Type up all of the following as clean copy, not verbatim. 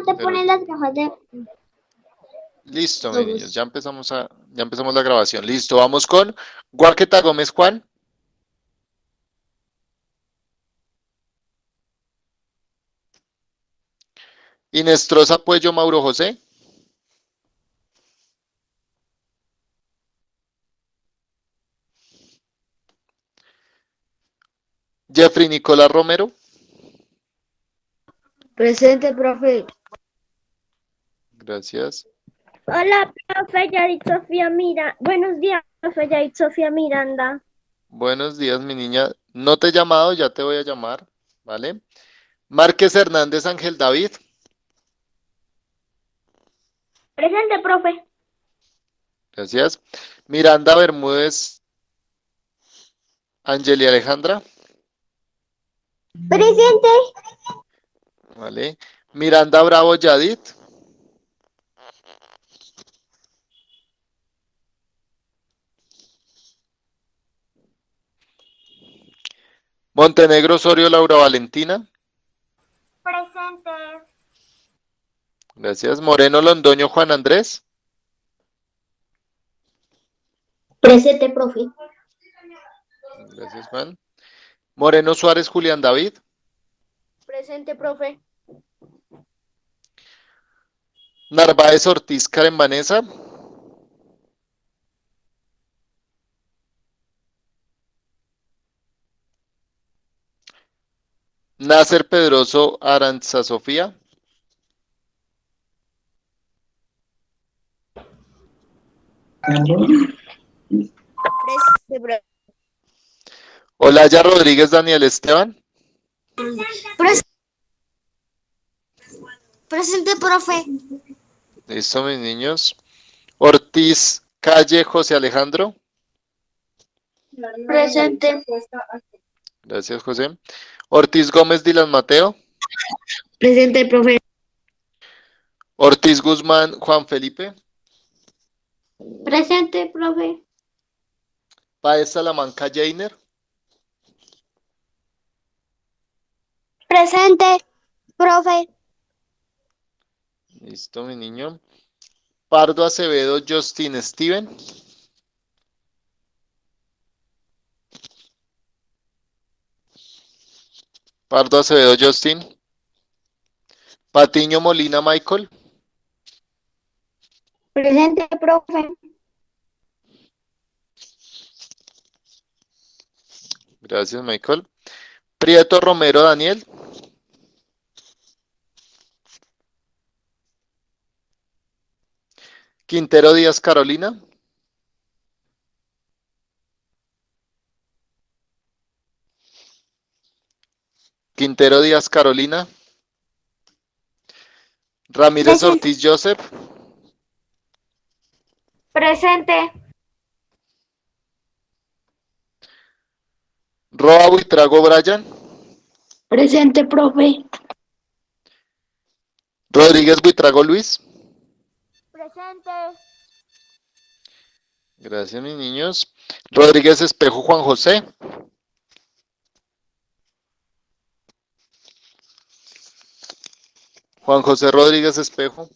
no te Pero ponen las gafas de... listo, mis niños, ya empezamos la grabación. Listo, vamos con Guaqueta Gómez Juan. Inestrosa Puello Mauro José. Jeffrey Nicolás Romero. Presente, profe. Gracias. Hola, profe Yarit Sofía Mira. Buenos días, profe Yarit Sofía Miranda. Buenos días, mi niña. No te he llamado, ya te voy a llamar, ¿vale? Márquez Hernández Ángel David. Presente, profe. Gracias. Miranda Bermúdez Angeli Alejandra. Presente. ¿Vale? Miranda Bravo Yadit. Montenegro Osorio Laura Valentina. Presente. Gracias. Moreno Londoño Juan Andrés. Presente, profe. Gracias, Juan. Moreno Suárez Julián David. Presente, profe. Narváez Ortiz Karen Vanessa. Nasser Pedroso Aranza Sofía. Presente, profe. Olaya Rodríguez Daniel Esteban. Presente, profe. Listo, mis niños. Ortiz Calle José Alejandro. Presente. Gracias, José. Ortiz Gómez Dylan Mateo. Presente, profe. Ortiz Guzmán Juan Felipe. Presente, profe. Páez Salamanca Jainer. Presente, profe. Listo, mi niño. Pardo Acevedo Justin Steven. Pardo Acevedo Justin. Patiño Molina Michael. Presente, profe. Gracias, Michael. Prieto Romero Daniel. Quintero Díaz Carolina. Quintero Díaz Carolina. Ramírez Presente. Ortiz Joseph. Presente. Roa Buitrago Brian. Presente, profe. Rodríguez Buitrago Luis. Presente. Gracias, mis niños. Rodríguez Espejo Juan José. Juan José Rodríguez Espejo.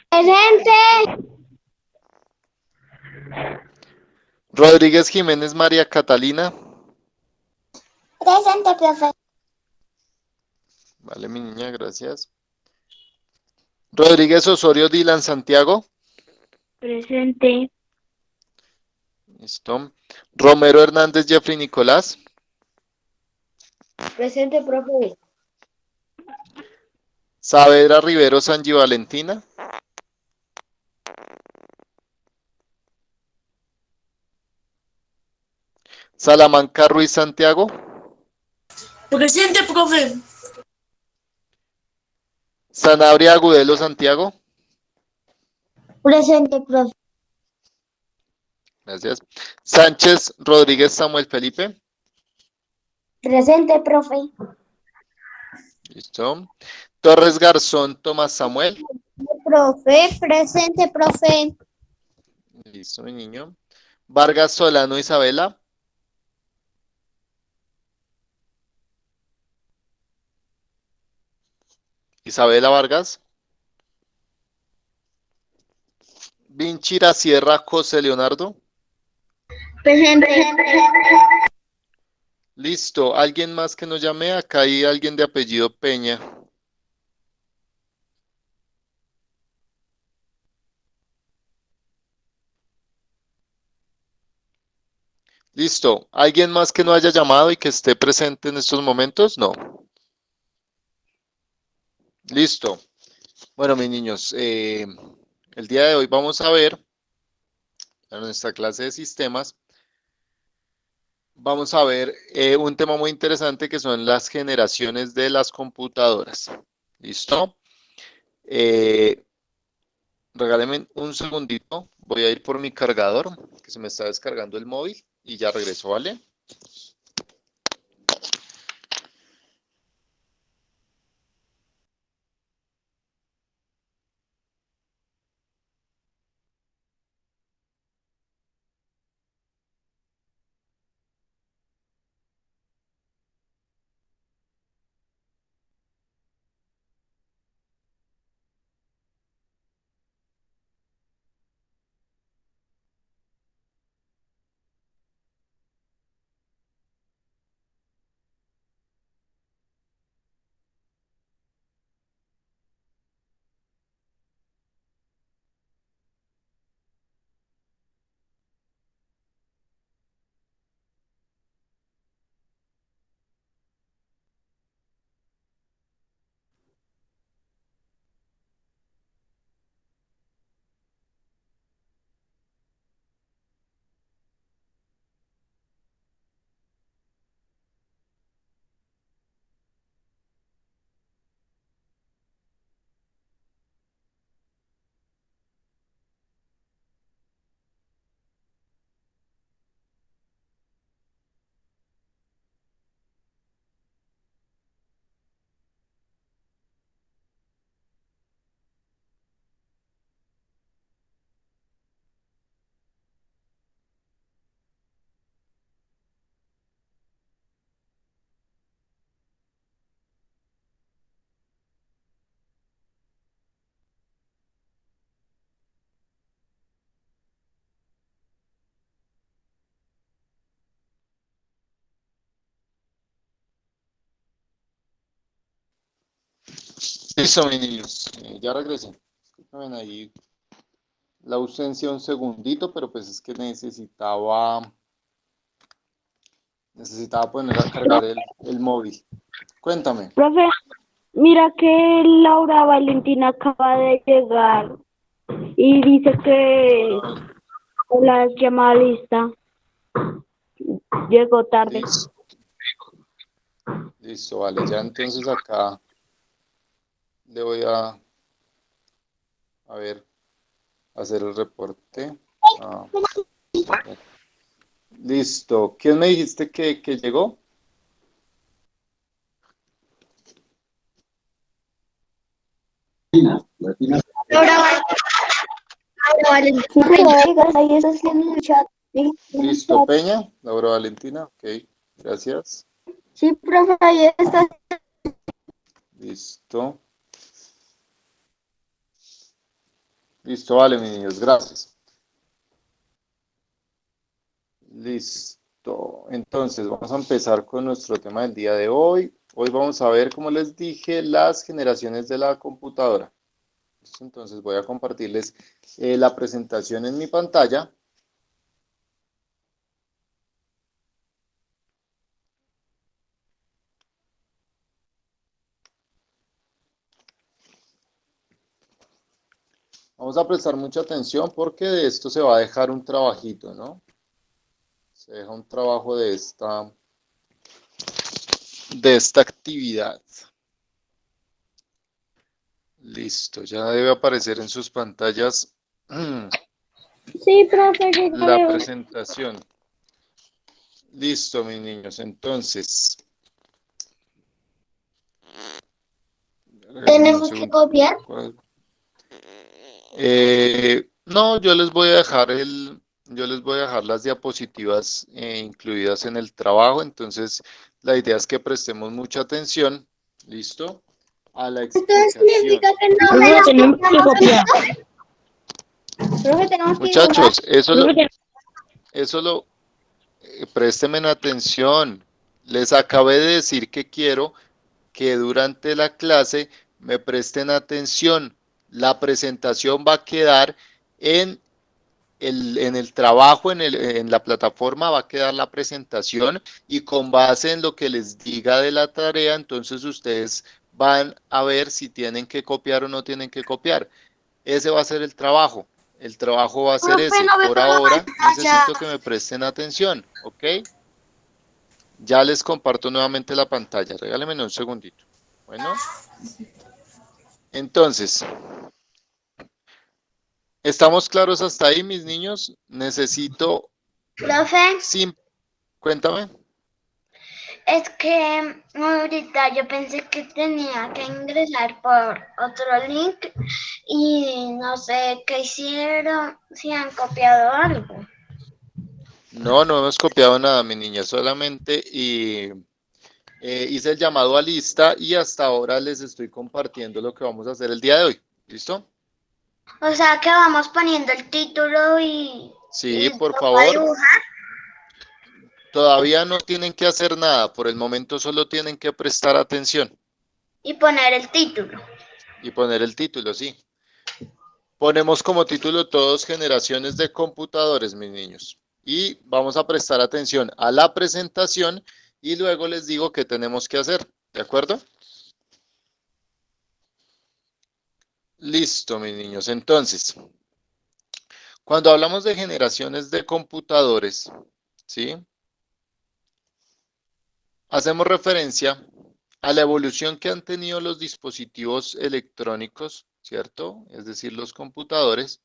Presente. Rodríguez Jiménez María Catalina. Presente, profe. Vale, mi niña, gracias. Rodríguez Osorio Dylan Santiago. Presente. Listo. Romero Hernández Jeffrey Nicolás. Presente, profe. Saavedra Rivero Sanji Valentina. Salamanca Ruiz Santiago. Presente, profe. Sanabria Agudelo Santiago. Presente, profe. Gracias. Sánchez Rodríguez Samuel Felipe. Presente, profe. Listo. Torres Garzón Tomás Samuel. Profe, presente, profe. Listo, mi niño. Vargas Solano Isabela. Isabela Vargas. Vinchira Sierra José Leonardo. Presente. Listo. ¿Alguien más que nos llame? Acá hay alguien de apellido Peña. Listo. ¿Alguien más que no haya llamado y que esté presente en estos momentos? No. Listo. Bueno, mis niños, el día de hoy vamos a ver en nuestra clase de sistemas, vamos a ver un tema muy interesante que son las generaciones de las computadoras. ¿Listo? Regálenme un segundito. Voy a ir por mi cargador, que se me está descargando el móvil y ya regreso, ¿vale? Listo, mis niños. Ya regresé. Disculpen ahí la ausencia un segundito, pero pues es que necesitaba poner a cargar el móvil. Cuéntame. Profe, mira que Laura Valentina acaba de llegar y dice que la llamada lista llegó tarde. Listo. Listo, vale. Ya entonces acá le voy a ver, hacer el reporte. Ah, listo. ¿Quién me dijiste que llegó? Laura Valentina. Ahí está haciendo el chat. Listo, Peña. Laura Valentina. Ok, gracias. Sí, profe, ahí está. Listo. Listo, vale, mis niños. Gracias. Listo. Entonces, vamos a empezar con nuestro tema del día de hoy. Hoy vamos a ver, como les dije, las generaciones de la computadora. Entonces, voy a compartirles la presentación en mi pantalla. Vamos a prestar mucha atención porque de esto se va a dejar un trabajito, ¿no? Se deja un trabajo de esta actividad. Listo, ya debe aparecer en sus pantallas Sí, profe, yo ya la veo. presentación. Listo, mis niños. Entonces, ¿Tenemos que copiar? No, yo les voy a dejar las diapositivas incluidas en el trabajo. Entonces, la idea es que prestemos mucha atención. ¿Listo? a la Entonces explicación. significa que no me Profe, la tenemos que copiamos. copiar. Profe, tenemos que dibujar. Muchachos, Profe, préstenme atención. Les acabé de decir que quiero que durante la clase me presten atención. La presentación va a quedar en el trabajo, en la plataforma va a quedar la presentación y con base en lo que les diga de la tarea, entonces ustedes van a ver si tienen que copiar o no tienen que copiar. Ese va a ser el trabajo. El trabajo va a ser Profe, ese. no veo Por la ahora pantalla. necesito que me presten atención, ¿ok? Ya les comparto nuevamente la pantalla. Regálenme un segundito. Bueno, entonces, ¿estamos claros hasta ahí, mis niños? Necesito, Profe, cuéntame. es que ahorita yo pensé que tenía que ingresar por otro link y no sé qué hicieron, si han copiado algo. No, no hemos copiado nada, mi niña, solamente hice el llamado a lista y hasta ahora les estoy compartiendo lo que vamos a hacer el día de hoy. ¿Listo? O sea que vamos poniendo el título Sí, y por toca favor. dibujar. Todavía no tienen que hacer nada, por el momento solo tienen que prestar atención Y poner el título. y poner el título, sí. Ponemos como título todos generaciones de computadores, mis niños. Y vamos a prestar atención a la presentación y luego les digo qué tenemos que hacer, ¿de acuerdo? Listo, mis niños. Entonces, cuando hablamos de generaciones de computadores, ¿sí? Hacemos referencia a la evolución que han tenido los dispositivos electrónicos, ¿cierto? Es decir, los computadores,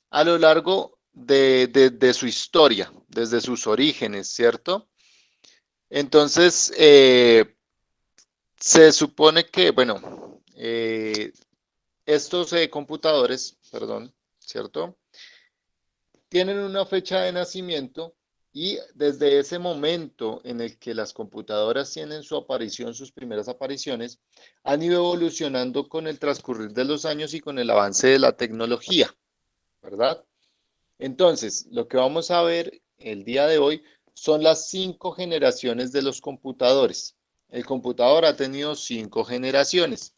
a lo largo de su historia, desde sus orígenes, ¿cierto? Entonces, se supone que, bueno, estos computadores, perdón, ¿cierto? Tienen una fecha de nacimiento y desde ese momento en el que las computadoras tienen su aparición, sus primeras apariciones, han ido evolucionando con el transcurrir de los años y con el avance de la tecnología, ¿verdad? Entonces, lo que vamos a ver el día de hoy son las 5 generaciones de los computadores. El computador ha tenido 5 generaciones.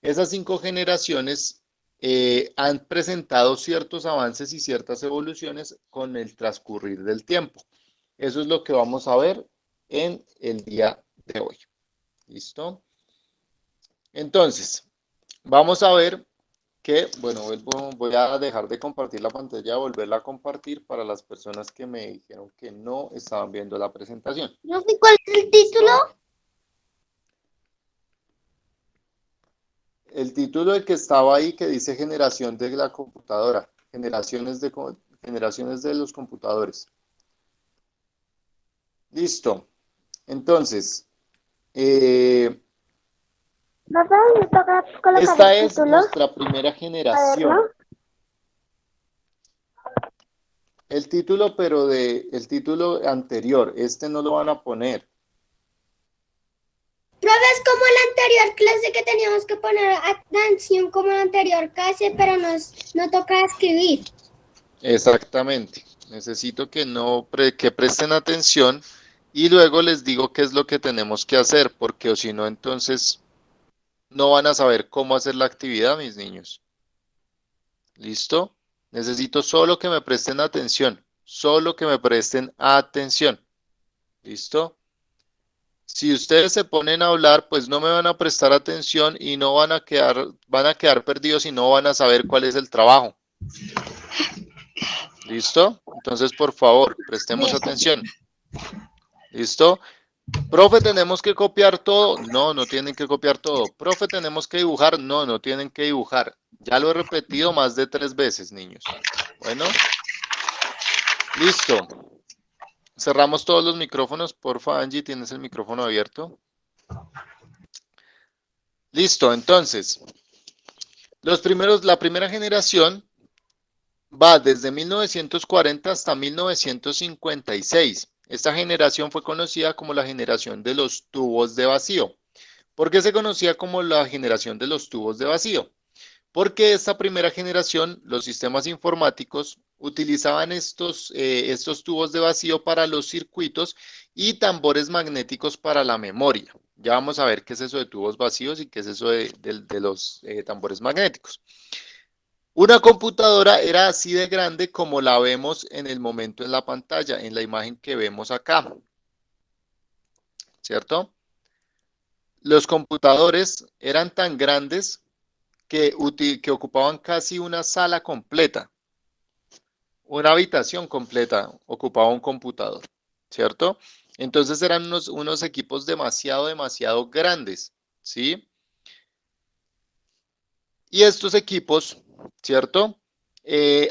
Esas 5 generaciones han presentado ciertos avances y ciertas evoluciones con el transcurrir del tiempo. Eso es lo que vamos a ver en el día de hoy. ¿Listo? Entonces, vamos a ver que, bueno, voy a dejar de compartir la pantalla, volverla a compartir para las personas que me dijeron que no estaban viendo la presentación. No sé cuál es el título. El título del que estaba ahí que dice generación de la computadora, generaciones de los computadores. Listo. Entonces, Profe, me toca colocar esta el es título. nuestra primera generación. El título, pero el título anterior, este no lo van a poner. Profe, es como la anterior clase que teníamos que poner atención como la anterior clase, pero no toca escribir. Exactamente. Necesito que presten atención y luego les digo qué es lo que tenemos que hacer, porque o si no, entonces no van a saber cómo hacer la actividad, mis niños. ¿Listo? Necesito solo que me presten atención, solo que me presten atención. ¿Listo? Si ustedes se ponen a hablar, pues no me van a prestar atención y no van a quedar perdidos y no van a saber cuál es el trabajo. ¿Listo? Entonces, por favor, prestemos atención. ¿Listo? Profe, ¿tenemos que copiar todo? No, no tienen que copiar todo. Profe, ¿tenemos que dibujar? No, no tienen que dibujar. Ya lo he repetido más de 3 veces, niños. Bueno. Listo. Cerramos todos los micrófonos. Porfa, Angie, ¿tienes el micrófono abierto? Listo, entonces. La primera generación va desde 1940 hasta 1956. Esta generación fue conocida como la generación de los tubos de vacío. ¿Por qué se conocía como la generación de los tubos de vacío? Porque esta primera generación, los sistemas informáticos utilizaban estos tubos de vacío para los circuitos y tambores magnéticos para la memoria. Ya vamos a ver qué es eso de tubos vacíos y qué es eso de los tambores magnéticos. Una computadora era así de grande como la vemos en el momento en la pantalla, en la imagen que vemos acá, ¿cierto? Los computadores eran tan grandes que ocupaban casi una sala completa, una habitación completa ocupaba un computador, ¿cierto? Entonces eran unos equipos demasiado grandes, ¿sí? Y estos equipos, ¿cierto?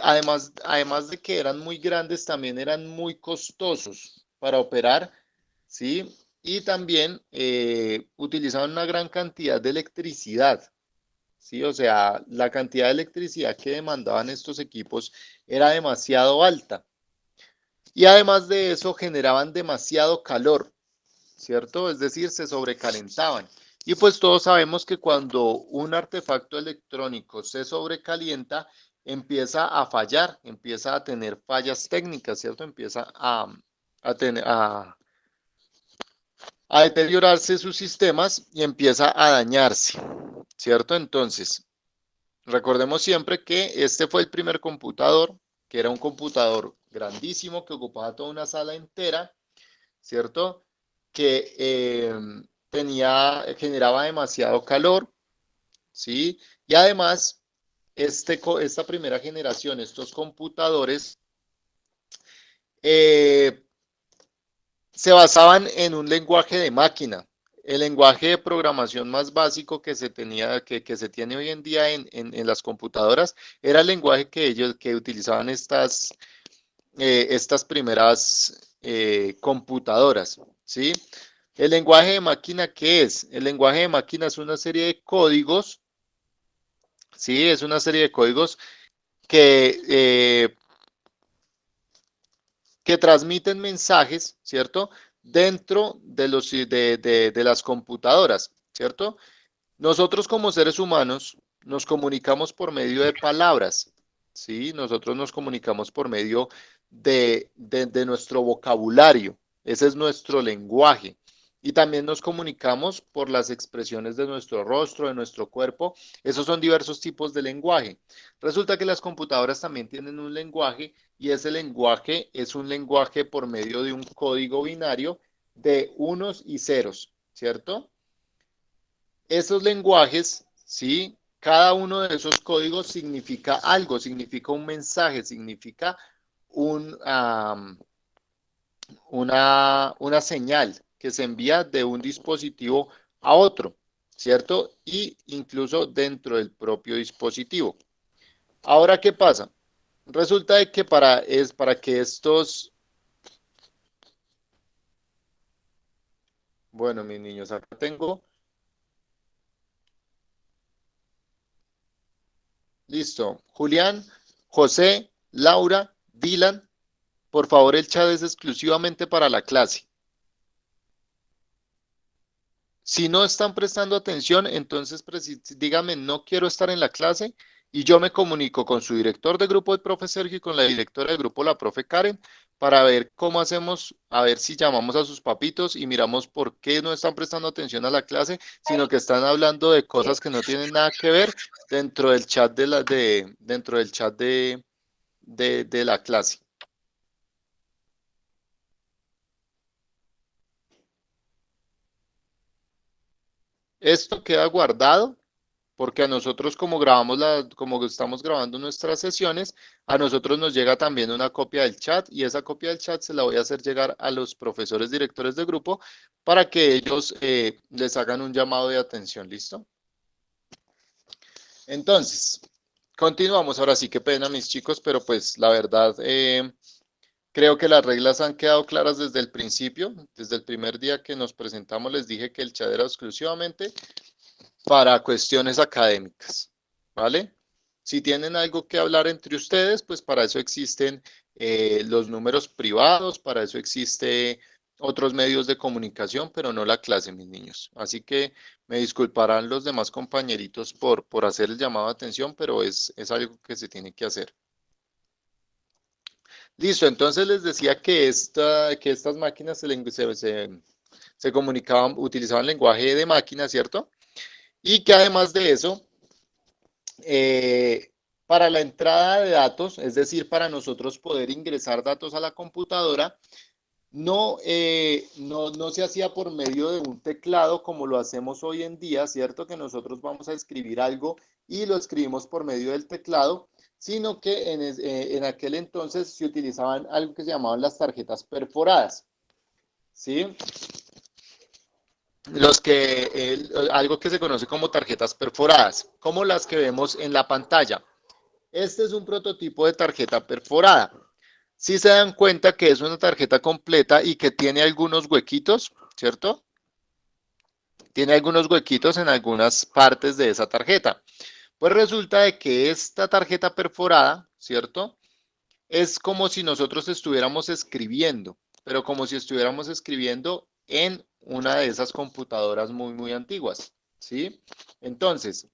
Además de que eran muy grandes, también eran muy costosos para operar, ¿sí? Y también utilizaban una gran cantidad de electricidad, ¿sí? O sea, la cantidad de electricidad que demandaban estos equipos era demasiado alta. Y además de eso, generaban demasiado calor, ¿cierto? Es decir, se sobrecalentaban. Y pues todos sabemos que cuando un artefacto electrónico se sobrecalienta, empieza a fallar, empieza a tener fallas técnicas, ¿cierto? Empieza a deteriorarse sus sistemas y empieza a dañarse, ¿cierto? Entonces, recordemos siempre que este fue el primer computador, que era un computador grandísimo que ocupaba toda una sala entera, ¿cierto? Que generaba demasiado calor, ¿sí? Y además, esta primera generación, estos computadores, eh, se basaban en un lenguaje de máquina. El lenguaje de programación más básico que se tenía, que se tiene hoy en día en las computadoras, era el lenguaje que utilizaban estas primeras computadoras, ¿sí? El lenguaje de máquina, ¿qué es? El lenguaje de máquina es una serie de códigos, ¿sí? Es una serie de códigos que, que transmiten mensajes, ¿cierto? Dentro de las computadoras, ¿cierto? Nosotros como seres humanos nos comunicamos por medio de palabras, ¿sí? Nosotros nos comunicamos por medio de nuestro vocabulario, ese es nuestro lenguaje. Y también nos comunicamos por las expresiones de nuestro rostro, de nuestro cuerpo. Esos son diversos tipos de lenguaje. Resulta que las computadoras también tienen un lenguaje y ese lenguaje es un lenguaje por medio de un código binario de unos y ceros, ¿cierto? Esos lenguajes, ¿sí? Cada uno de esos códigos significa algo, significa un mensaje, significa un, una señal que se envía de un dispositivo a otro, ¿cierto? Y incluso dentro del propio dispositivo. Ahora, ¿qué pasa? Resulta de que para que estos, bueno, mis niños, acá tengo, listo, Julián, José, Laura, Dylan. Por favor, el chat es exclusivamente para la clase. Si no están prestando atención, entonces díganme, no quiero estar en la clase y yo me comunico con su director de grupo, el profe Sergio, y con la directora de grupo, la profe Karen, para ver cómo hacemos, a ver si llamamos a sus papitos y miramos por qué no están prestando atención a la clase, sino que están hablando de cosas que no tienen nada que ver dentro del chat dentro del chat de la clase. Esto queda guardado porque a nosotros como estamos grabando nuestras sesiones, a nosotros nos llega también una copia del chat y esa copia del chat se la voy a hacer llegar a los profesores directores de grupo para que ellos les hagan un llamado de atención, ¿listo? Entonces, continuamos. Ahora sí, qué pena mis chicos, pero pues la verdad creo que las reglas han quedado claras desde el principio. Desde el primer día que nos presentamos les dije que el chat era exclusivamente para cuestiones académicas, ¿vale? Si tienen algo que hablar entre ustedes, pues para eso existen los números privados, para eso existe otros medios de comunicación, pero no la clase, mis niños. Así que me disculparán los demás compañeritos por hacer el llamado de atención, pero es algo que se tiene que hacer. Listo, entonces les decía que estas máquinas se comunicaban, utilizaban lenguaje de máquina, ¿cierto? Y que además de eso, para la entrada de datos, es decir, para nosotros poder ingresar datos a la computadora, no se hacía por medio de un teclado como lo hacemos hoy en día, ¿cierto? Que nosotros vamos a escribir algo y lo escribimos por medio del teclado, sino que en aquel entonces se utilizaban algo que se llamaban las tarjetas perforadas, ¿sí? Algo que se conoce como tarjetas perforadas, como las que vemos en la pantalla. Este es un prototipo de tarjeta perforada. Si se dan cuenta que es una tarjeta completa y que tiene algunos huequitos, ¿cierto? Tiene algunos huequitos en algunas partes de esa tarjeta. Pues resulta de que esta tarjeta perforada, ¿cierto? Es como si nosotros estuviéramos escribiendo, pero como si estuviéramos escribiendo en una de esas computadoras muy, muy antiguas, ¿sí? Entonces,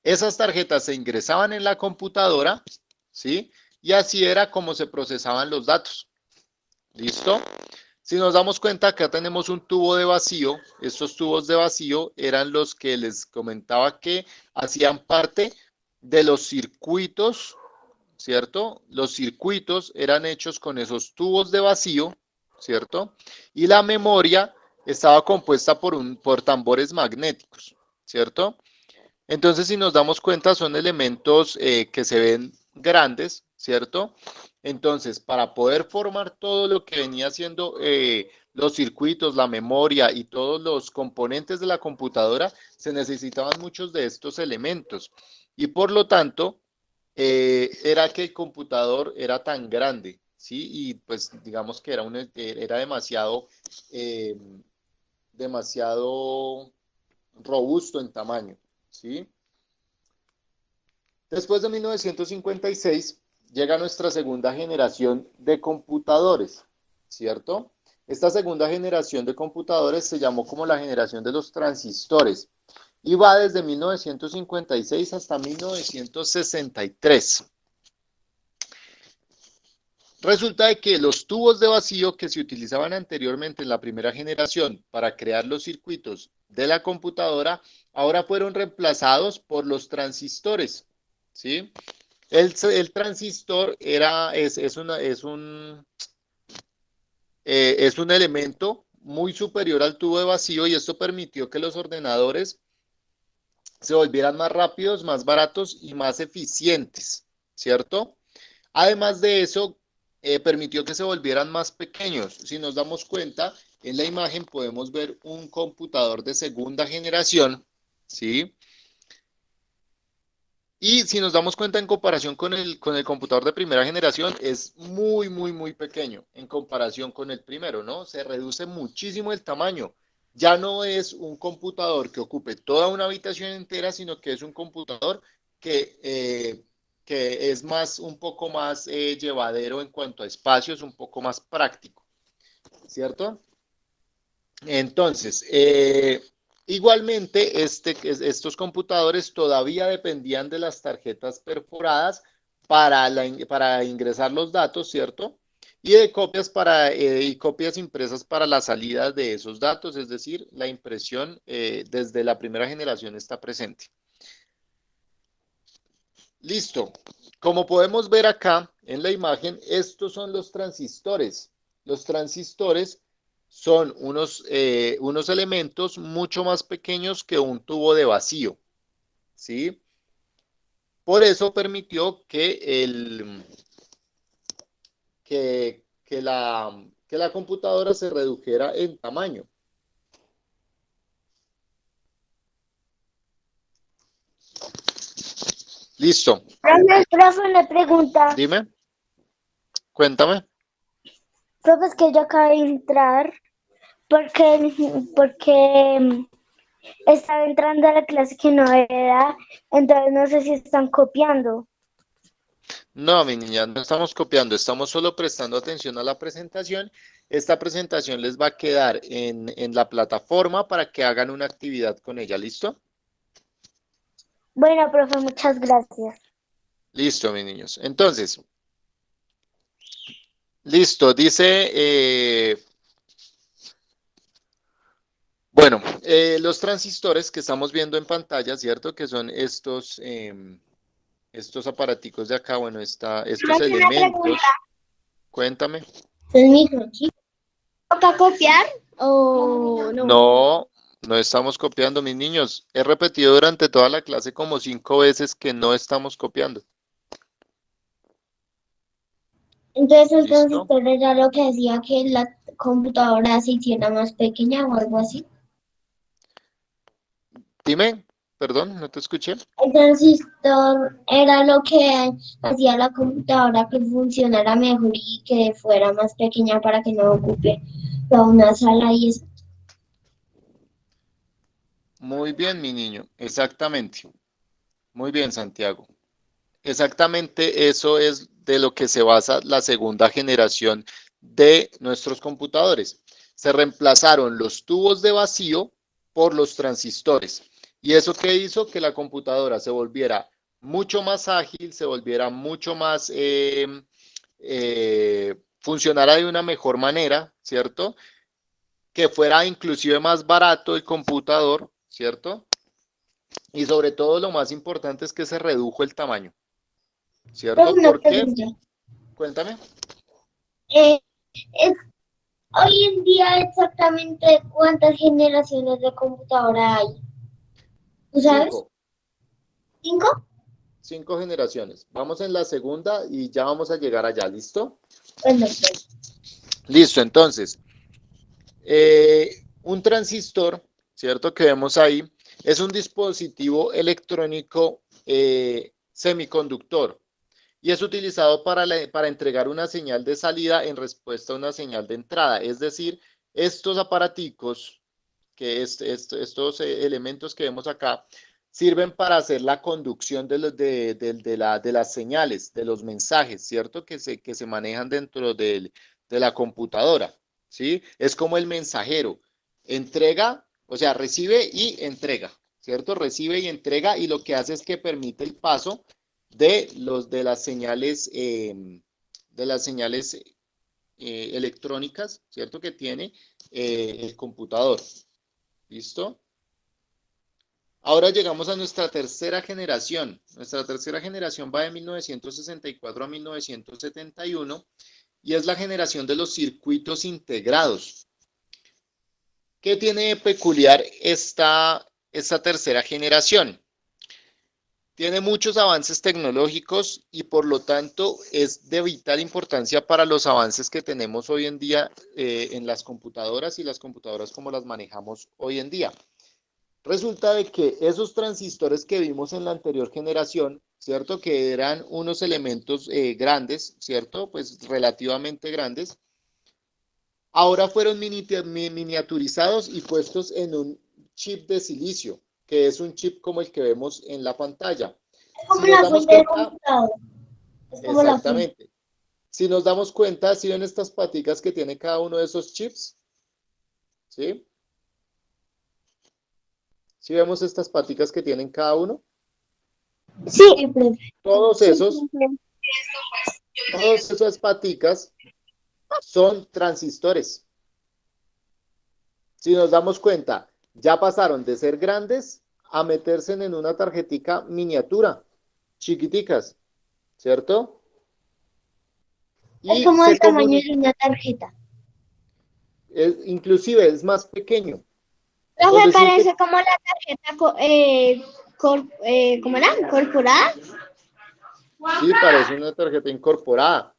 esas tarjetas se ingresaban en la computadora, ¿sí? Y así era como se procesaban los datos. ¿Listo? Si nos damos cuenta, acá tenemos un tubo de vacío. Estos tubos de vacío eran los que les comentaba que hacían parte de los circuitos, ¿cierto? Los circuitos eran hechos con esos tubos de vacío, ¿cierto? Y la memoria estaba compuesta por tambores magnéticos, ¿cierto? Entonces, si nos damos cuenta, son elementos que se ven grandes, ¿cierto? Entonces, para poder formar todo lo que venía siendo los circuitos, la memoria y todos los componentes de la computadora, se necesitaban muchos de estos elementos. Y por lo tanto, era que el computador era tan grande, ¿sí? Y pues digamos que era eh, demasiado robusto en tamaño, ¿sí? Después de 1956 llega nuestra segunda generación de computadores, ¿cierto? Esta segunda generación de computadores se llamó como la generación de los transistores y va desde 1956 hasta 1963. Resulta de que los tubos de vacío que se utilizaban anteriormente en la primera generación para crear los circuitos de la computadora, ahora fueron reemplazados por los transistores, ¿sí? El transistor es un elemento muy superior al tubo de vacío y esto permitió que los ordenadores se volvieran más rápidos, más baratos y más eficientes, ¿cierto? Además de eso, permitió que se volvieran más pequeños. Si nos damos cuenta, en la imagen podemos ver un computador de segunda generación, ¿sí? Y si nos damos cuenta en comparación con el computador de primera generación, es muy, muy, muy pequeño en comparación con el primero, ¿no? Se reduce muchísimo el tamaño. Ya no es un computador que ocupe toda una habitación entera, sino que es un computador que, eh, que es un poco más llevadero en cuanto a espacio, es un poco más práctico, ¿cierto? Entonces, igualmente, estos computadores todavía dependían de las tarjetas perforadas para ingresar los datos, ¿cierto? Y de y copias impresas para la salida de esos datos, es decir, la impresión desde la primera generación está presente. Listo. Como podemos ver acá en la imagen, estos son los transistores. Los transistores son unos elementos mucho más pequeños que un tubo de vacío, ¿sí? Por eso permitió que la computadora se redujera en tamaño. Listo. El profe le pregunta, Dime, cuéntame. profe, es que yo acabo de entrar porque estaba entrando a la clase que no era, entonces no sé si están copiando. No, mi niña, no estamos copiando, estamos solo prestando atención a la presentación. Esta presentación les va a quedar en la plataforma para que hagan una actividad con ella, ¿listo? Bueno, profe, muchas gracias. Listo, mis niños. Entonces, listo, dice, bueno, los transistores que estamos viendo en pantalla, ¿cierto? Que son estos aparaticos de acá, bueno, estos Hay una pregunta. elementos. Cuéntame. ¿Es microchip? ¿Toca copiar o no? No, no estamos copiando, mis niños. He repetido durante toda la clase como 5 veces que no estamos copiando. Entonces el ¿Listo? transistor era lo que hacía que la computadora se hiciera más pequeña o algo así. Dime, perdón, no te escuché. El transistor era lo que hacía la computadora que funcionara mejor y que fuera más pequeña para que no ocupe toda una sala y eso. Muy bien, mi niño, exactamente. Muy bien, Santiago. Exactamente eso es de lo que se basa la segunda generación de nuestros computadores. Se reemplazaron los tubos de vacío por los transistores. ¿Y eso qué hizo? Que la computadora se volviera mucho más ágil, se volviera mucho más, funcionara de una mejor manera, ¿cierto? Que fuera inclusive más barato el computador, ¿cierto? Y sobre todo lo más importante es que se redujo el tamaño, Pero ¿cierto? una ¿Por qué? pregunta. Cuéntame. Eh, es- Hoy en día exactamente cuántas generaciones de computadora hay. ¿Tú sabes? Cinco, ¿5? 5 generaciones. Vamos en la segunda y ya vamos a llegar allá, ¿listo? Bueno, pues. Listo, entonces, un transistor, ¿cierto? Que vemos ahí, es un dispositivo electrónico semiconductor y es utilizado para entregar una señal de salida en respuesta a una señal de entrada. Es decir, estos aparaticos, estos elementos que vemos acá, sirven para hacer la conducción de las señales, de los mensajes, ¿cierto? Que se manejan dentro de la computadora, ¿sí? Es como el mensajero, entrega, o sea, recibe y entrega, ¿cierto? Recibe y entrega y lo que hace es que permite el paso de las señales electrónicas, ¿cierto? Que tiene el computador. ¿Listo? Ahora llegamos a nuestra tercera generación. Nuestra tercera generación va de 1964 a 1971 y es la generación de los circuitos integrados. ¿Qué tiene de peculiar esta tercera generación? Tiene muchos avances tecnológicos y por lo tanto es de vital importancia para los avances que tenemos hoy en día en las computadoras y las computadoras como las manejamos hoy en día. Resulta de que esos transistores que vimos en la anterior generación, ¿cierto? Que eran unos elementos grandes, ¿cierto? Pues relativamente grandes, ahora fueron miniaturizados y puestos en un chip de silicio, que es un chip como el que vemos en la pantalla. Es Si como nos la damos fuente del cuenta, computador. Es como la fuente. exactamente, si nos damos cuenta, ¿sí ven estas paticas que tiene cada uno de esos chips? ¿Sí? ¿Sí vemos estas paticas que tienen cada uno? Sí, profe. Todos Sí, esos, profe. todas esas paticas son transistores. Si nos damos cuenta, ya pasaron de ser grandes a meterse en una tarjetica miniatura, chiquiticas, ¿cierto? Es Y como el se tamaño de comunican, una tarjeta. inclusive es más pequeño. Con Profe, decirte, parece como la tarjeta, ¿cómo era? ¿Corporada? sí, parece una tarjeta incorporada.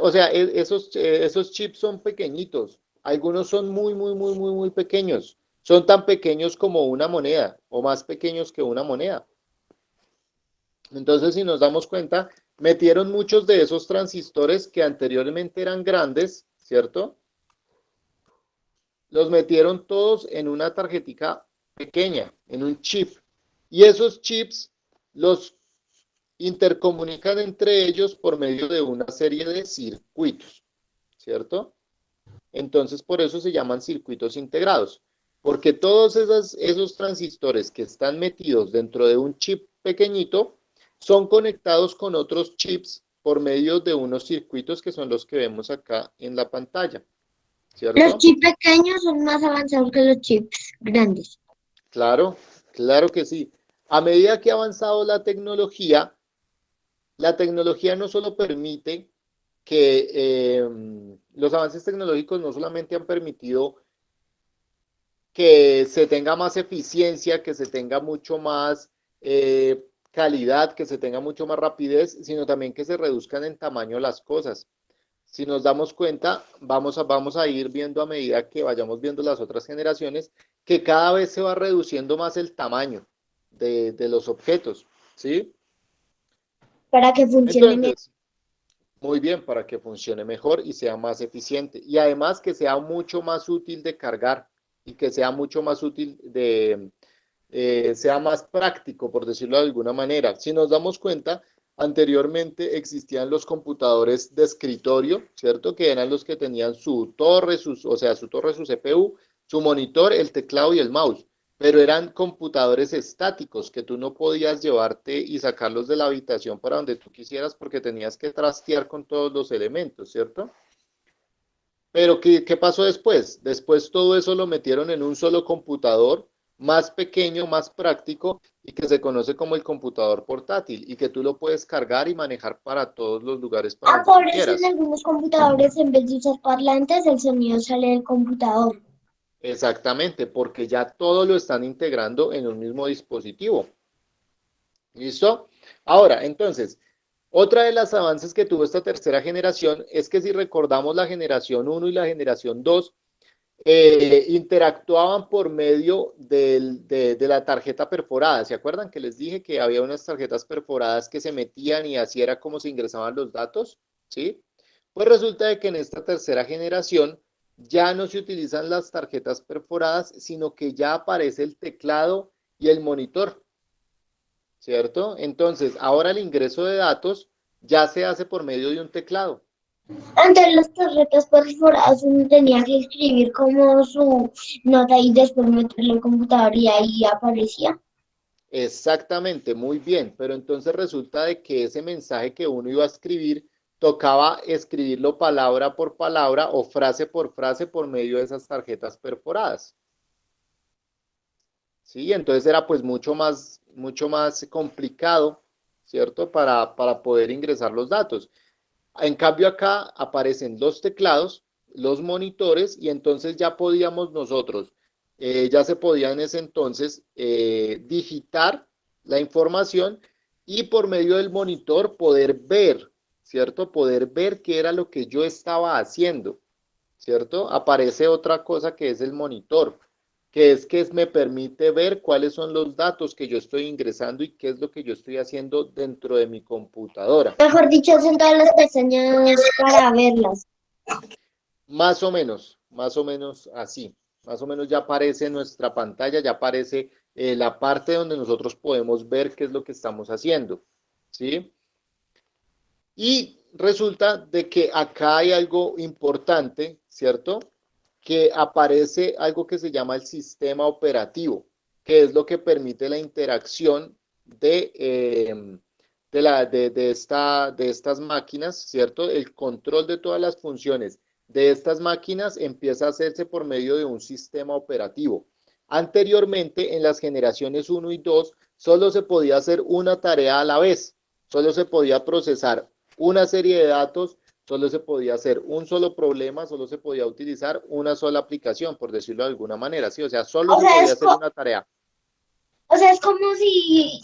O sea, esos chips son pequeñitos. Algunos son muy, muy, muy, muy, muy pequeños. Son tan pequeños como una moneda o más pequeños que una moneda. Entonces, si nos damos cuenta, metieron muchos de esos transistores que anteriormente eran grandes, ¿cierto? Los metieron todos en una tarjetica pequeña, en un chip. Y esos chips los intercomunican entre ellos por medio de una serie de circuitos, ¿cierto? Entonces, por eso se llaman circuitos integrados, porque todos esos transistores que están metidos dentro de un chip pequeñito son conectados con otros chips por medio de unos circuitos que son los que vemos acá en la pantalla, Los ¿cierto? chips pequeños son más avanzados que los chips grandes. Claro, claro que sí. A medida que ha avanzado la tecnología no solo permite que los avances tecnológicos no solamente han permitido que se tenga más eficiencia, que se tenga mucho más calidad, que se tenga mucho más rapidez, sino también que se reduzcan en tamaño las cosas. Si nos damos cuenta, vamos a ir viendo a medida que vayamos viendo las otras generaciones, que cada vez se va reduciendo más el tamaño de los objetos, ¿sí? Para que funcione bien. Entonces, muy bien, para que funcione mejor y sea más eficiente. Y además que sea mucho más útil de cargar y que sea mucho más útil sea más práctico, por decirlo de alguna manera. Si nos damos cuenta, anteriormente existían los computadores de escritorio, ¿cierto? Que eran los que tenían su torre, su torre, su CPU, su monitor, el teclado y el mouse. Pero eran computadores estáticos que tú no podías llevarte y sacarlos de la habitación para donde tú quisieras porque tenías que trastear con todos los elementos, ¿cierto? Pero ¿qué pasó después? Después todo eso lo metieron en un solo computador, más pequeño, más práctico, y que se conoce como el computador portátil, y que tú lo puedes cargar y manejar para todos los lugares para donde Por tú eso en quieras. algunos computadores, en vez de usar parlantes, el sonido sale del computador. Exactamente, porque ya todo lo están integrando en un mismo dispositivo. ¿Listo? Ahora, entonces, otra de las avances que tuvo esta tercera generación es que si recordamos la generación uno y la generación 2 interactuaban por medio de la tarjeta perforada. ¿Se acuerdan que les dije que había unas tarjetas perforadas que se metían y así era como se ingresaban los datos? ¿Sí? Pues resulta de que en esta tercera generación ya no se utilizan las tarjetas perforadas, sino que ya aparece el teclado y el monitor, ¿cierto? Entonces, ahora el ingreso de datos ya se hace por medio de un teclado. Antes las tarjetas perforadas uno tenía que escribir como su nota y después meterlo en el computador y ahí aparecía. Exactamente, muy bien, pero entonces resulta de que ese mensaje que uno iba a escribir, tocaba escribirlo palabra por palabra o frase por frase por medio de esas tarjetas perforadas. Sí, entonces era pues mucho más complicado, ¿cierto? Para poder ingresar los datos. En cambio acá aparecen los teclados, los monitores y entonces ya podíamos nosotros, ya se podía en ese entonces digitar la información y por medio del monitor poder ver, ¿cierto? Poder ver qué era lo que yo estaba haciendo, ¿cierto? Aparece otra cosa que es el monitor, que me permite ver cuáles son los datos que yo estoy ingresando y qué es lo que yo estoy haciendo dentro de mi computadora. Mejor dicho, son todas las pestañas para verlas. Más o menos así. Más o menos ya aparece en nuestra pantalla, ya aparece la parte donde nosotros podemos ver qué es lo que estamos haciendo, ¿sí? Y resulta de que acá hay algo importante, ¿cierto? Que aparece algo que se llama el sistema operativo, que es lo que permite la interacción de estas máquinas, ¿cierto? El control de todas las funciones de estas máquinas empieza a hacerse por medio de un sistema operativo. Anteriormente, en las generaciones 1 y 2, solo se podía hacer una tarea a la vez, solo se podía procesar una serie de datos, solo se podía hacer un solo problema, solo se podía utilizar una sola aplicación, por decirlo de alguna manera, ¿sí? O sea, solo O se sea, podía hacer una tarea. es como si,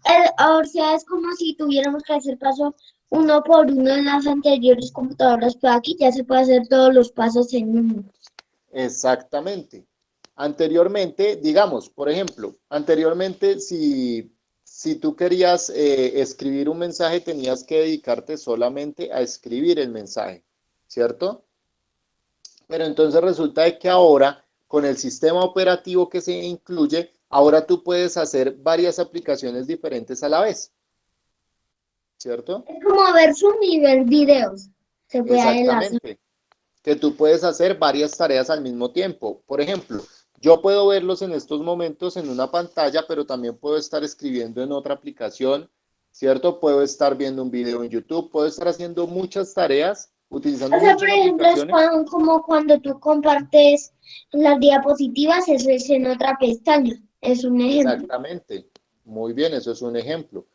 es como si tuviéramos que hacer paso uno por uno en las anteriores computadoras, pero aquí ya se puede hacer todos los pasos en uno. Exactamente. Anteriormente, digamos, por ejemplo, anteriormente si tú querías escribir un mensaje, tenías que dedicarte solamente a escribir el mensaje, ¿cierto? Pero entonces resulta de que ahora, con el sistema operativo que se incluye, ahora tú puedes hacer varias aplicaciones diferentes a la vez. ¿cierto? Es como ver Zoom y ver videos. Se puede enlazar. Exactamente. Que tú puedes hacer varias tareas al mismo tiempo. Por ejemplo, yo puedo verlos en estos momentos en una pantalla, pero también puedo estar escribiendo en otra aplicación, ¿cierto? Puedo estar viendo un video en YouTube, puedo estar haciendo muchas tareas, utilizando O sea, por muchas ejemplo, es aplicaciones. como cuando tú compartes las diapositivas, eso es en otra pestaña. Es un ejemplo. Exactamente. Muy bien, eso es un ejemplo.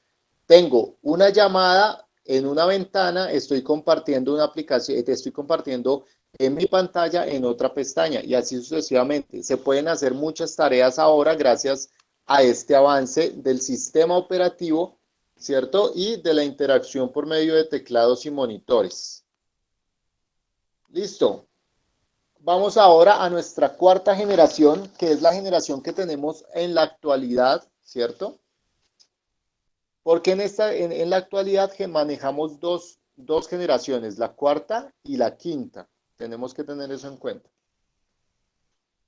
Tengo una llamada en una ventana, estoy compartiendo una aplicación, te estoy compartiendo en mi pantalla en otra pestaña y así sucesivamente. Se pueden hacer muchas tareas ahora gracias a este avance del sistema operativo, ¿cierto? Y de la interacción por medio de teclados y monitores. Listo. Vamos ahora a nuestra cuarta generación, que es la generación que tenemos en la actualidad, ¿cierto? Porque en la actualidad que manejamos dos generaciones, la cuarta y la quinta. Tenemos que tener eso en cuenta.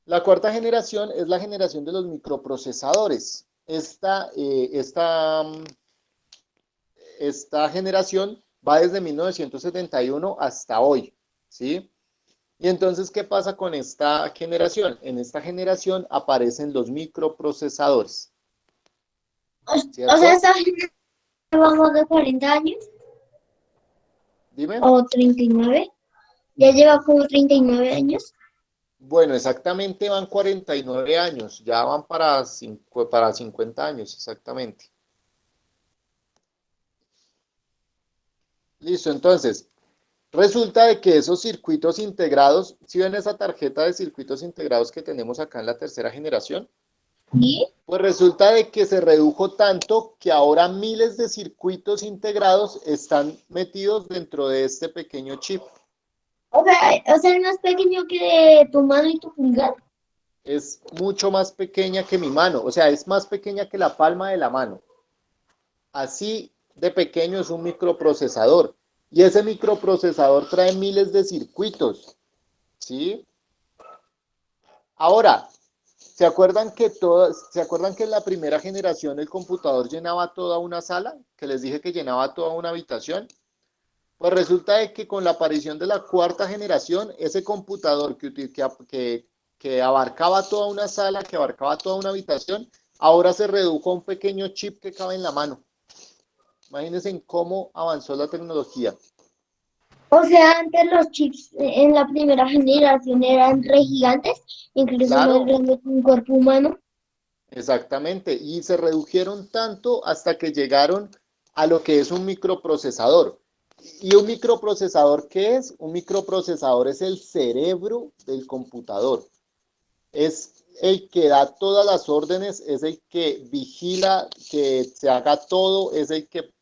La cuarta generación es la generación de los microprocesadores. Esta generación va desde 1971 hasta hoy, ¿sí? Y entonces, ¿qué pasa con esta generación? En esta generación aparecen los microprocesadores, O sea, ¿cierto? esta gente lleva más de 40 años Dime. o 39. Ya lleva como 39 años. Bueno, exactamente van 49 años, ya van para 50 años, exactamente. Listo, entonces, resulta de que esos circuitos integrados, si ven esa tarjeta de circuitos integrados que tenemos acá en la tercera generación, ¿Sí? pues resulta de que se redujo tanto que ahora miles de circuitos integrados están metidos dentro de este pequeño chip. O sea, es más pequeño que tu mano y tu pulgar. Es mucho más pequeña que mi mano, o sea, es más pequeña que la palma de la mano. Así de pequeño es un microprocesador. Y ese microprocesador trae miles de circuitos, ¿sí? Ahora, ¿se acuerdan que en la primera generación el computador llenaba toda una sala? Que les dije que llenaba toda una habitación. Pues resulta de que con la aparición de la cuarta generación, ese computador que abarcaba toda una sala, que abarcaba toda una habitación, ahora se redujo a un pequeño chip que cabe en la mano. Imagínense en cómo avanzó la tecnología. O sea, antes los chips en la primera generación eran re gigantes, incluso más Claro, grandes que un cuerpo humano. exactamente. Y se redujeron tanto hasta que llegaron a lo que es un microprocesador. ¿Y un microprocesador qué es? Un microprocesador es el cerebro del computador. Es el que da todas las órdenes, es el que vigila que se haga todo, es el que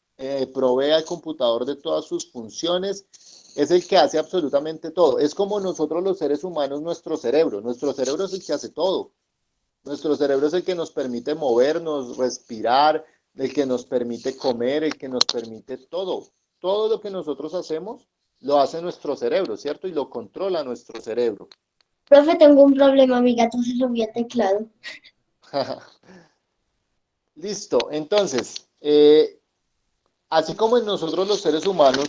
provee al computador de todas sus funciones, es el que hace absolutamente todo. Es como nosotros los seres humanos, nuestro cerebro es el que hace todo. Nuestro cerebro es el que nos permite movernos, respirar, el que nos permite comer, el que nos permite todo. Todo lo que nosotros hacemos lo hace nuestro cerebro, ¿cierto? Y lo controla nuestro cerebro. Profe, tengo un problema, mi gato se subió al teclado. Listo, entonces, así como en nosotros los seres humanos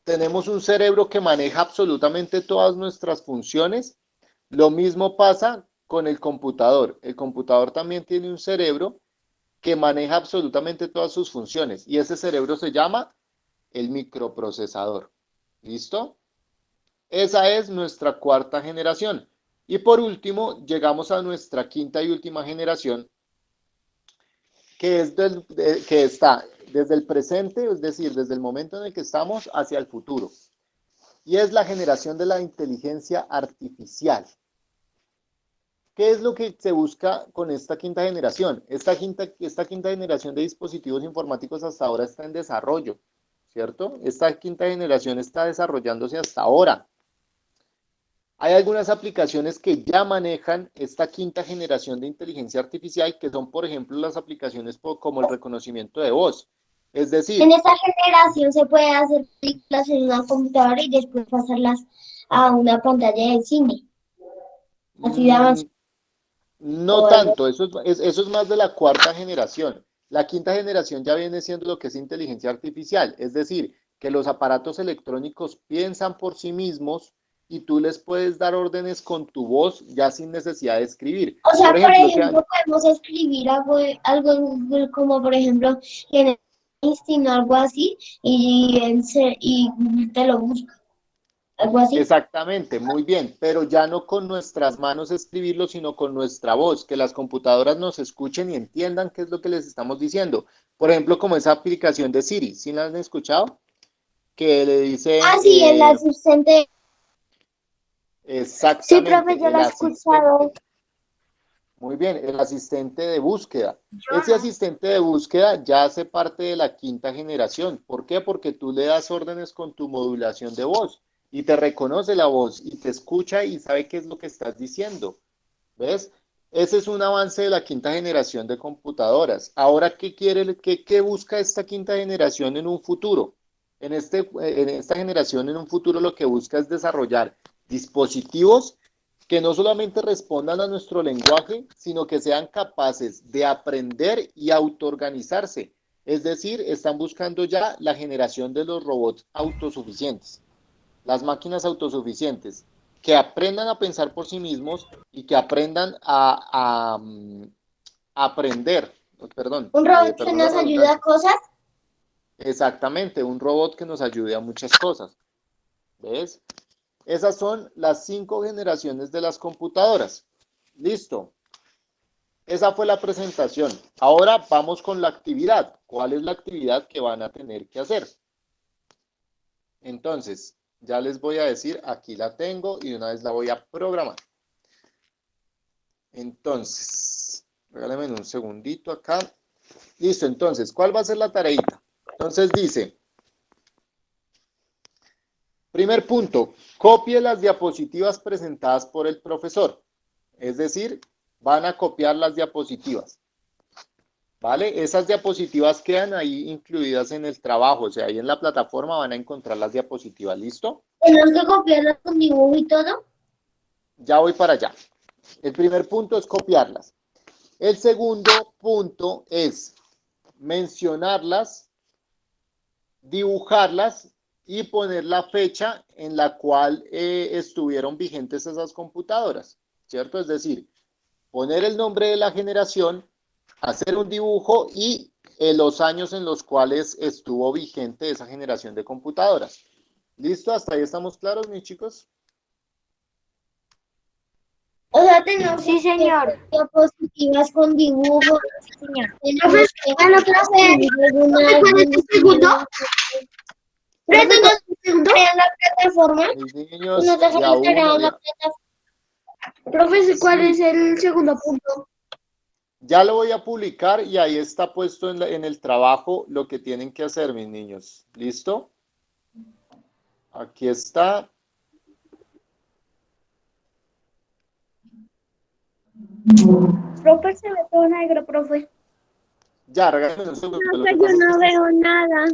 tenemos un cerebro que maneja absolutamente todas nuestras funciones, lo mismo pasa con el computador. El computador también tiene un cerebro que maneja absolutamente todas sus funciones y ese cerebro se llama el microprocesador. ¿Listo? Esa es nuestra cuarta generación. Y por último, llegamos a nuestra quinta y última generación, que está desde el presente, es decir, desde el momento en el que estamos hacia el futuro. Y es la generación de la inteligencia artificial. ¿Qué es lo que se busca con esta quinta generación? Esta quinta generación de dispositivos informáticos hasta ahora está en desarrollo, ¿cierto? Esta quinta generación está desarrollándose hasta ahora. Hay algunas aplicaciones que ya manejan esta quinta generación de inteligencia artificial, que son, por ejemplo, las aplicaciones como el reconocimiento de voz. Es En decir, esta generación se puede hacer películas en una computadora y después pasarlas a una pantalla de cine. Así de mmm, avanzado no o algo. tanto, eso es más de la cuarta generación. La quinta generación ya viene siendo lo que es inteligencia artificial, es decir, que los aparatos electrónicos piensan por sí mismos y tú les puedes dar órdenes con tu voz ya sin necesidad de escribir. O sea, Por por ejemplo, ejemplo, podemos escribir algo en Google como, por ejemplo, General Instinct o algo así, y Google te lo busca, algo así. exactamente, muy bien, pero ya no con nuestras manos escribirlo, sino con nuestra voz, que las computadoras nos escuchen y entiendan qué es lo que les estamos diciendo. Por ejemplo, como esa aplicación de Siri, ¿sí la han escuchado? Que le dicen Ah, sí, el asistente. Sí, profe, exactamente yo el la he escuchado. asistente. Muy bien, el asistente de búsqueda. Yo Ese no. asistente de búsqueda ya hace parte de la quinta generación. ¿Por qué? Porque tú le das órdenes con tu modulación de voz y te reconoce la voz y te escucha y sabe qué es lo que estás diciendo. ¿Ves? Ese es un avance de la quinta generación de computadoras. Ahora, ¿qué busca esta quinta generación en un futuro? En esta generación, en un futuro, lo que busca es desarrollar dispositivos que no solamente respondan a nuestro lenguaje, sino que sean capaces de aprender y autoorganizarse. Es decir, están buscando ya la generación de los robots autosuficientes, las máquinas autosuficientes, que aprendan a pensar por sí mismos y que aprendan a aprender, perdón, Un robot que perdón la nos ayuda a redundancia, cosas. exactamente, un robot que nos ayude a muchas cosas, ¿ves? Esas son las 5 generaciones de las computadoras. Listo. Esa fue la presentación. Ahora vamos con la actividad. ¿Cuál es la actividad que van a tener que hacer? Entonces, ya les voy a decir, aquí la tengo y de una vez la voy a programar. Entonces, regálenme un segundito acá. Listo, entonces, ¿cuál va a ser la tareita? Entonces dice, primer punto, copie las diapositivas presentadas por el profesor. Es decir, van a copiar las diapositivas. ¿Vale? Esas diapositivas quedan ahí incluidas en el trabajo, o sea, ahí en la plataforma van a encontrar las diapositivas, ¿listo? Tenemos que copiarlas con dibujo y todo. Ya voy para allá. El primer punto es copiarlas. El segundo punto es mencionarlas, dibujarlas y poner la fecha en la cual estuvieron vigentes esas computadoras, ¿cierto? Es decir, poner el nombre de la generación, hacer un dibujo y los años en los cuales estuvo vigente esa generación de computadoras. ¿Listo? ¿Hasta ahí estamos claros, mis chicos? O sea, tenemos Sí, señor. diapositivas con dibujo. Señor. Profe, bueno, profe, ¿cuál es el segundo? Profe, ¿no segundo? En la plataforma. Mis Y niños, nos dejan de a la tarea uno, en la plataforma. Profe, ¿cuál es sí, el segundo punto? ya lo voy a publicar y ahí está puesto en el trabajo lo que tienen que hacer, mis niños. ¿Listo? Aquí está. Profe, se ve todo negro, profe. Ya, regálenme un segundo. Lo Profe, que yo pasa es que no veo nada.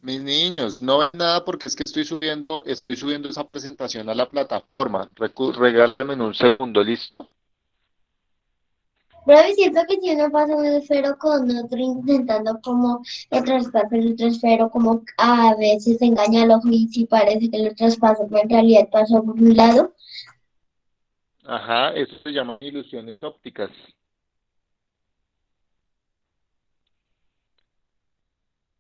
mis niños, no ven nada porque es que estoy subiendo esa presentación a la plataforma. Regálenme un segundo, listo. Profe, siento que si uno pasa un esfero con otro intentando como el traspaso el otro esfero, como a veces engaña al ojo y sí parece que lo traspasa, pero en realidad pasó por un lado. Ajá, eso se llama ilusiones ópticas.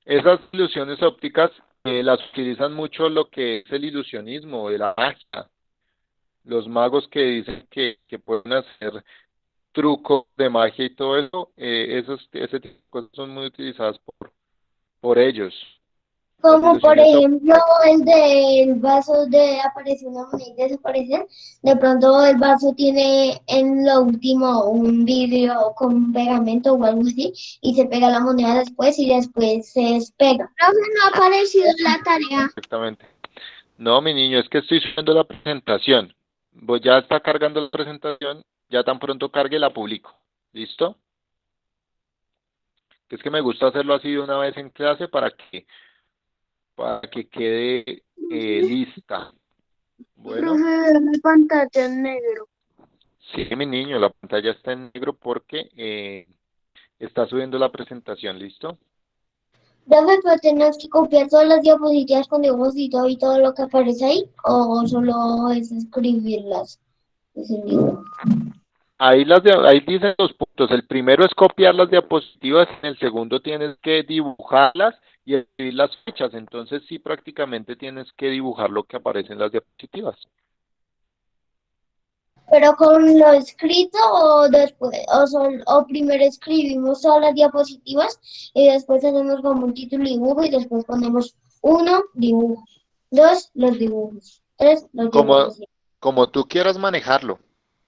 Esas ilusiones ópticas las utilizan mucho lo que es el ilusionismo de la magia. Los magos que dicen que pueden hacer trucos de magia y todo eso, ese tipo de cosas son muy utilizadas por ellos. Las Como por ilusiones ejemplo ópticas. el del vaso de aparecer una moneda y desaparecer. De pronto el vaso tiene en lo último un vidrio con pegamento o algo así y se pega la moneda después y después se despega. Profe, no ha aparecido la tarea. Exactamente. No, mi niño, es que estoy subiendo la presentación. Ya está cargando la presentación, ya tan pronto cargue la publico. ¿Listo? Es que me gusta hacerlo así de una vez en clase para que quede lista. Bueno, Profe, veo la pantalla en negro. sí, mi niño, la pantalla está en negro porque está subiendo la presentación, ¿listo? Profe, pero tenemos que copiar todas las diapositivas con dibujos y todo lo que aparece ahí, o solo es escribirlas. Es el libro. Ahí dicen los puntos. El primero es copiar las diapositivas, en el segundo tienes que dibujarlas y escribir las fechas. Entonces sí, prácticamente tienes que dibujar lo que aparece en las diapositivas. Pero con lo escrito o después, o primero escribimos todas las diapositivas y después hacemos como un título y dibujo y después ponemos 1, dibujo, 2, los dibujos, 3, los Como, dibujos. como tú quieras manejarlo.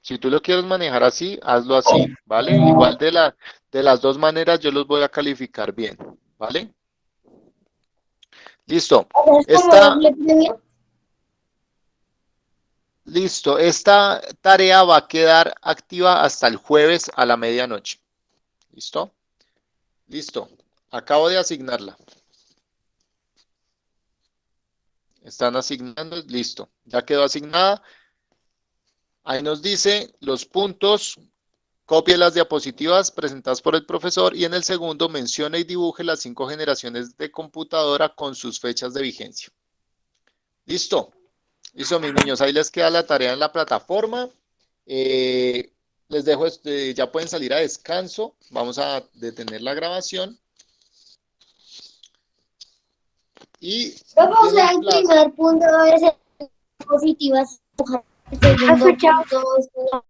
Si tú lo quieres manejar así, hazlo así, ¿vale? Igual de las dos maneras yo los voy a calificar bien, ¿vale? Listo. ¿Es como doble premio? Listo. Esta tarea va a quedar activa hasta el jueves a la medianoche. ¿Listo? Listo. Acabo de asignarla. Están asignando, listo. Ya quedó asignada. Ahí nos dice los puntos. Copie las diapositivas presentadas por el profesor y en el segundo mencione y dibuje las 5 generaciones de computadora con sus fechas de vigencia. ¿Listo? Listo, mis niños. Ahí les queda la tarea en la plataforma. Les dejo, ya pueden salir a descanso. Vamos a detener la grabación. Y O sea, tienen el plazo. primer punto es diapositivas, el segundo Chao. punto es